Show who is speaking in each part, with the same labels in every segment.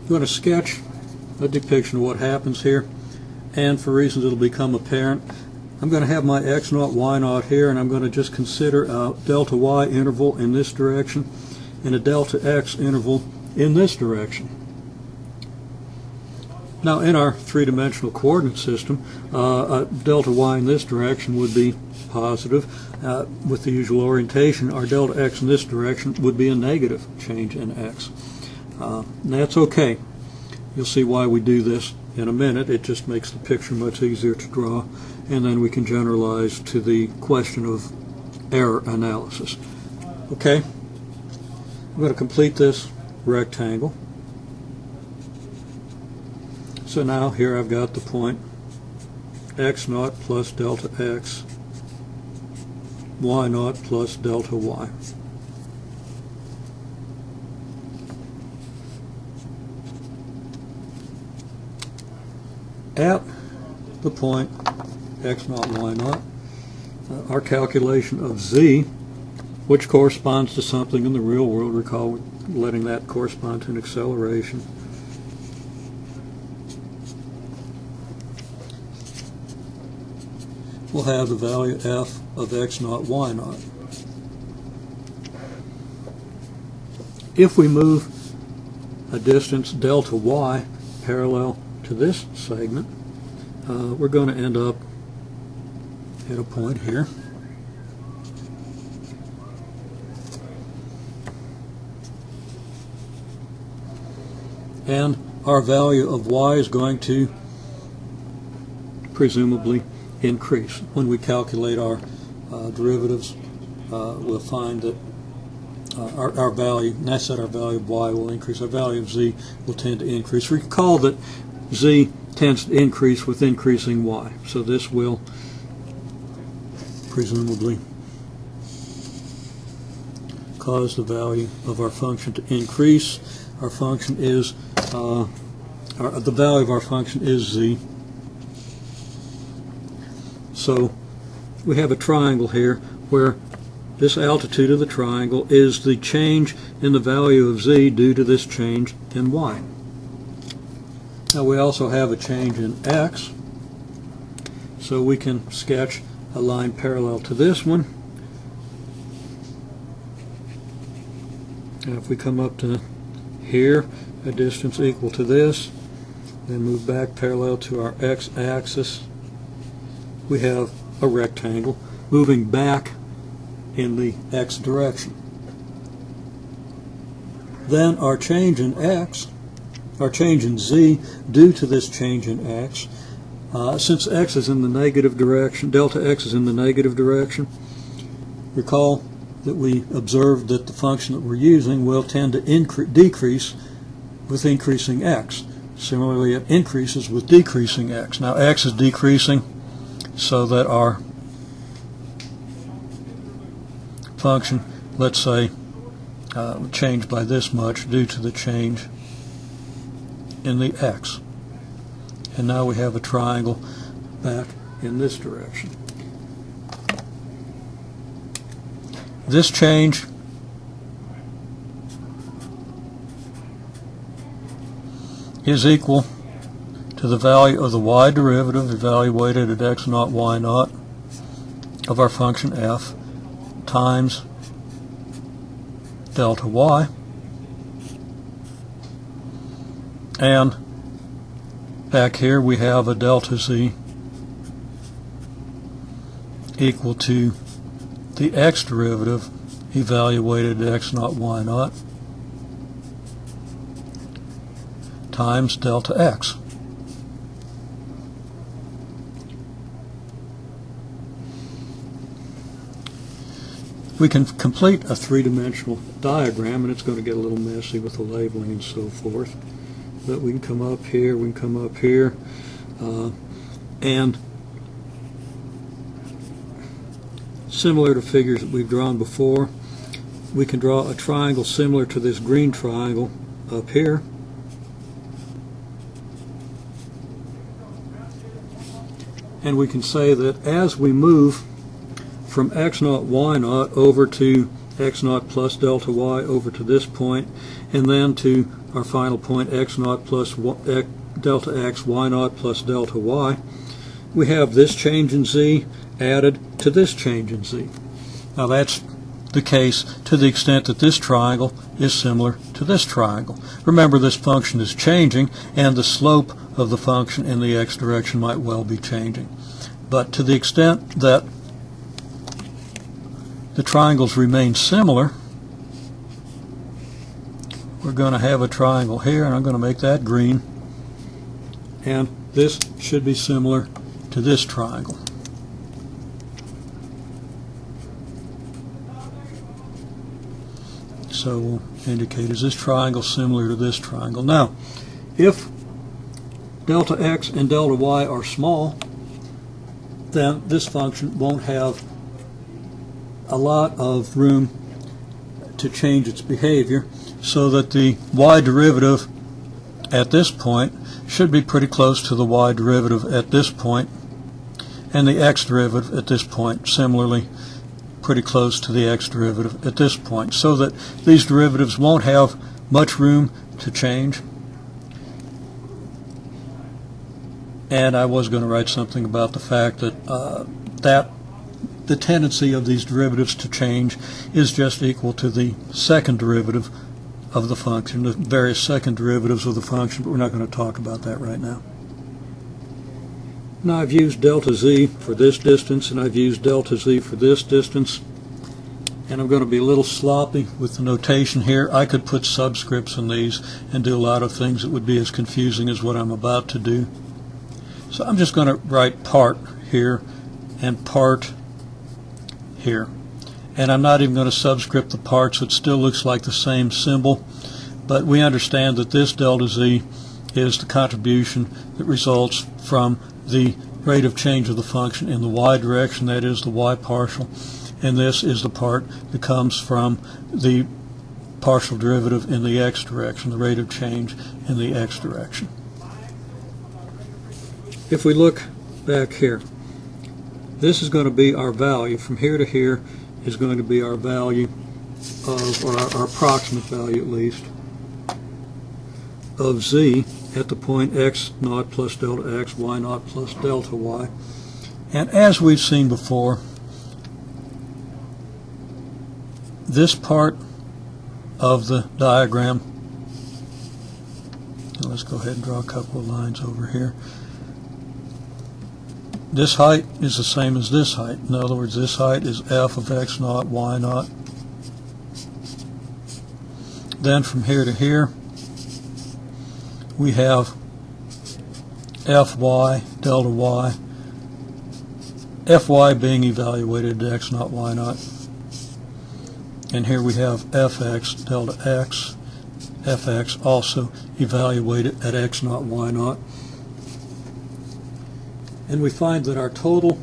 Speaker 1: I'm going to sketch a depiction of what happens here, and for reasons it'll become apparent, I'm going to have my x0, y0 here, and I'm going to just consider a delta y interval in this direction and a delta x interval in this direction. Now, in our three-dimensional coordinate system, a delta y in this direction would be positive. With the usual orientation, our delta x in this direction would be a negative change in x. And that's okay. You'll see why we do this in a minute. It just makes the picture much easier to draw, and then we can generalize to the question of error analysis. Okay, I'm going to complete this rectangle. So now here I've got the point x0 plus delta x, y0 plus delta y. At the point x0, y0, our calculation of z, which corresponds to something in the real world, recall letting that correspond to an acceleration, we'll have the value f of x0, y0. If we move a distance delta y parallel to this segment, we're going to end up at a point here. And our value of y is going to presumably increase. When we calculate our derivatives, we'll find that our value, and I said our value of y will increase, our value of z will tend to increase. Recall that z tends to increase with increasing y, so this will presumably cause the value of our function to increase. Our function is, the value of our function is z. So we have a triangle here where this altitude of the triangle is the change in the value of z due to this change in y. Now we also have a change in x, so we can sketch a line parallel to this one. And if we come up to here, a distance equal to this, then move back parallel to our x-axis, we have a rectangle moving back in the x direction. Then our change in x, our change in z due to this change in x, since x is in the negative direction, delta x is in the negative direction, recall that we observed that the function that we're using will tend to decrease with increasing x. Similarly, it increases with decreasing x. Now x is decreasing, so that our function, let's say, changed by this much due to the change in the x. And now we have a triangle back in this direction. This change is equal to the value of the y derivative evaluated at x0, y0 of our function f times delta y, and back here we have a delta z equal to the x derivative evaluated at x0, y0 times delta x. We can complete a three-dimensional diagram, and it's going to get a little messy with the labeling and so forth. But we can come up here, we can come up here, and similar to figures that we've drawn before, we can draw a triangle similar to this green triangle up here. And we can say that as we move from x0, y0 over to x naught plus delta y over to this point, and then to our final point x naught plus delta x, y naught plus delta y, we have this change in z added to this change in z. Now that's the case to the extent that this triangle is similar to this triangle. Remember, this function is changing, and the slope of the function in the x direction might well be changing. But to the extent that the triangles remain similar, we're going to have a triangle here, and I'm going to make that green, and this should be similar to this triangle. So we'll indicate, is this triangle similar to this triangle? Now, if delta x and delta y are small, then this function won't have a lot of room to change its behavior, so that the y derivative at this point should be pretty close to the y derivative at this point, and the x derivative at this point similarly pretty close to the x derivative at this point, so that these derivatives won't have much room to change. And I was going to write something about the fact that the tendency of these derivatives to change is just equal to the second derivative of the function, the various second derivatives of the function, but we're not going to talk about that right now. Now I've used delta z for this distance, and I've used delta z for this distance, and I'm going to be a little sloppy with the notation here. I could put subscripts in these and do a lot of things that would be as confusing as what I'm about to do. So I'm just going to write part here and part here. And I'm not even going to subscript the part, so it still looks like the same symbol, but we understand that this delta z is the contribution that results from the rate of change of the function in the y direction, that is the y partial, and this is the part that comes from the partial derivative in the x direction, the rate of change in the x direction. If we look back here, this is going to be our value. From here to here is going to be our value of, or our approximate value at least, of z at the point x naught plus delta x, y naught plus delta y. And as we've seen before, this part of the diagram, let's go ahead and draw a couple of lines over here. This height is the same as this height. In other words, this height is f of x naught, y naught. Then from here to here, we have fy, delta y, fy being evaluated at x naught, y naught. And here we have fx, delta x, fx also evaluated at x naught, y naught. And we find that our total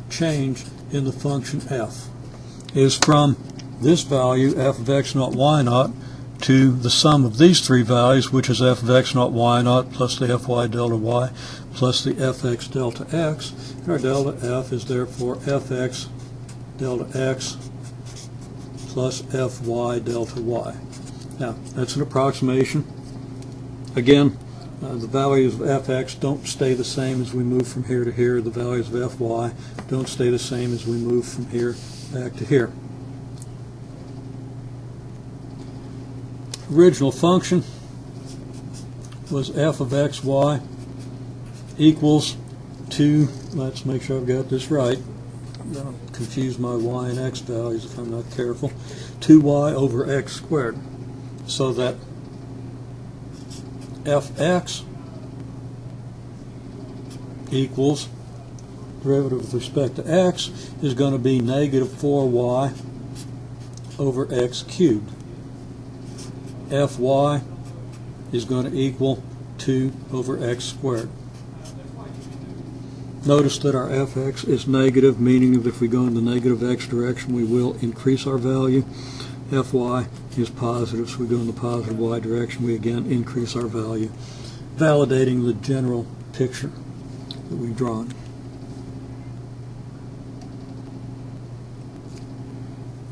Speaker 1: change in the function f is from this value, f of x naught, y naught, to the sum of these three values, which is f of x naught, y naught, plus the fy delta y, plus the fx delta x. And our delta f is therefore fx delta x plus fy delta y. Now, that's an approximation. Again, the values of fx don't stay the same as we move from here to here. The values of fy don't stay the same as we move from here back to here. Original function was f of xy equals to, let's make sure I've got this right, I'm going to confuse my y and x values if I'm not careful, 2y over x squared, so that fx equals derivative with respect to x is going to be negative 4y over x cubed. Fy is going to equal 2 over x squared. Notice that our fx is negative, meaning that if we go in the negative x direction, we will increase our value. Fy is positive, so we go in the positive y direction, we again increase our value, validating the general picture that we've drawn.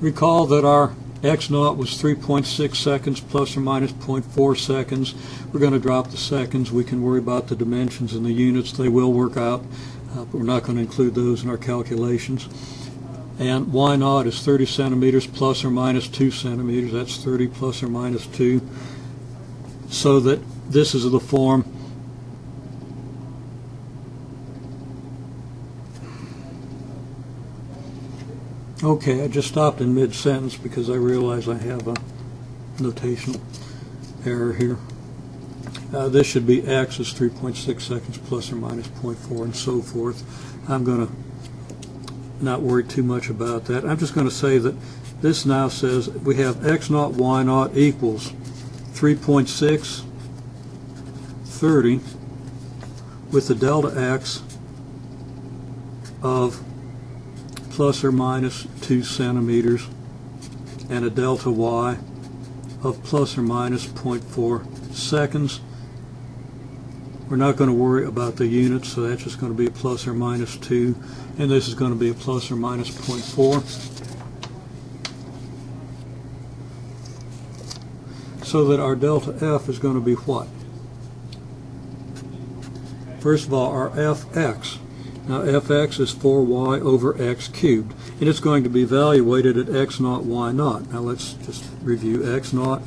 Speaker 1: Recall that our x naught was 3.6 seconds plus or minus 0.4 seconds. We're going to drop the seconds. We can worry about the dimensions and the units. They will work out, but we're not going to include those in our calculations. And y naught is 30 centimeters plus or minus 2 centimeters. That's 30 plus or minus 2. So that this is the form Okay, I just stopped in mid-sentence because I realize I have a notational error here. This should be x is 3.6 seconds plus or minus 0.4 and so forth. I'm going to not worry too much about that. I'm just going to say that this now says we have x naught y naught equals 3.6, 30 with the delta x of plus or minus 2 centimeters and a delta y of plus or minus 0.4 seconds. We're not going to worry about the units, so that's just going to be a plus or minus 2, and this is going to be a plus or minus 0.4. So that our delta F is going to be what? First of all, our Fx. Now Fx is 4y over x cubed, and it's going to be evaluated at x naught, y naught. Now let's just review. X naught,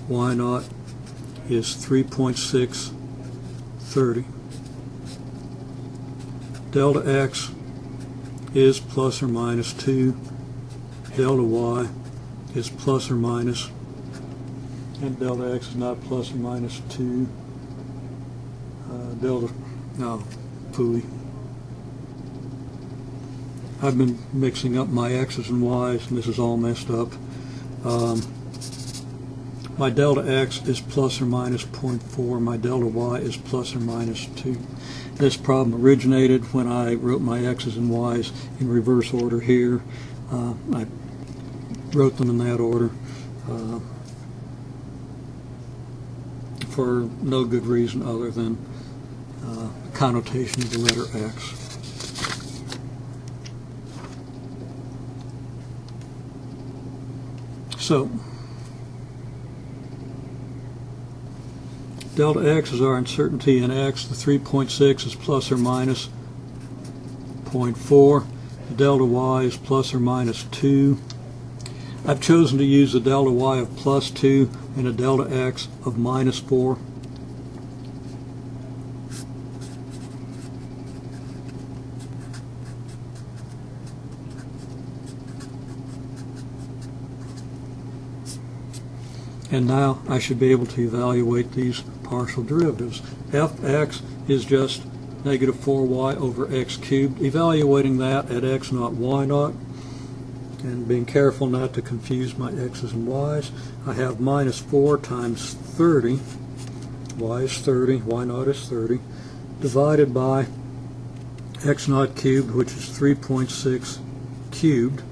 Speaker 1: y naught is 3.630. Delta x is plus or minus 2. Delta y is plus or minus, and delta x is not plus or minus 2. Phooey. I've been mixing up my x's and y's, and this is all messed up. My delta x is plus or minus 0.4. My delta y is plus or minus 2. This problem originated when I wrote my x's and y's in reverse order here. I wrote them in that order for no good reason other than connotation of the letter x. So, delta x is our uncertainty in x. The 3.6 is plus or minus 0.4. The delta y is plus or minus 2. I've chosen to use a delta y of plus 2 and a delta x of minus 4. And now I should be able to evaluate these partial derivatives. Fx is just negative 4y over x cubed. Evaluating that at x naught, y naught, and being careful not to confuse my x's and y's, I have minus 4 times 30, y is 30, y naught is 30, divided by x naught cubed, which is 3.6 cubed,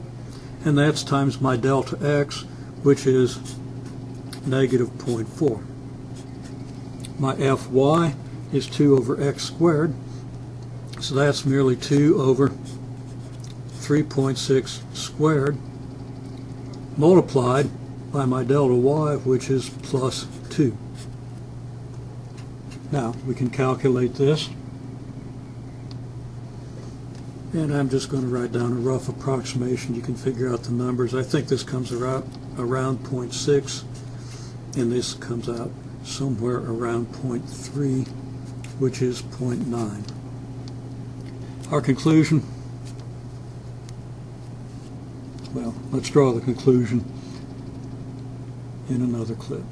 Speaker 1: and that's times my delta x, which is negative 0.4. My Fy is 2 over x squared, so that's merely 2 over 3.6 squared multiplied by my delta y, which is plus 2. Now we can calculate this, and I'm just going to write down a rough approximation. You can figure out the numbers. I think this comes around 0.6. and this comes out somewhere around 0.3, which is 0.9. Our conclusion, well, let's draw the conclusion in another clip.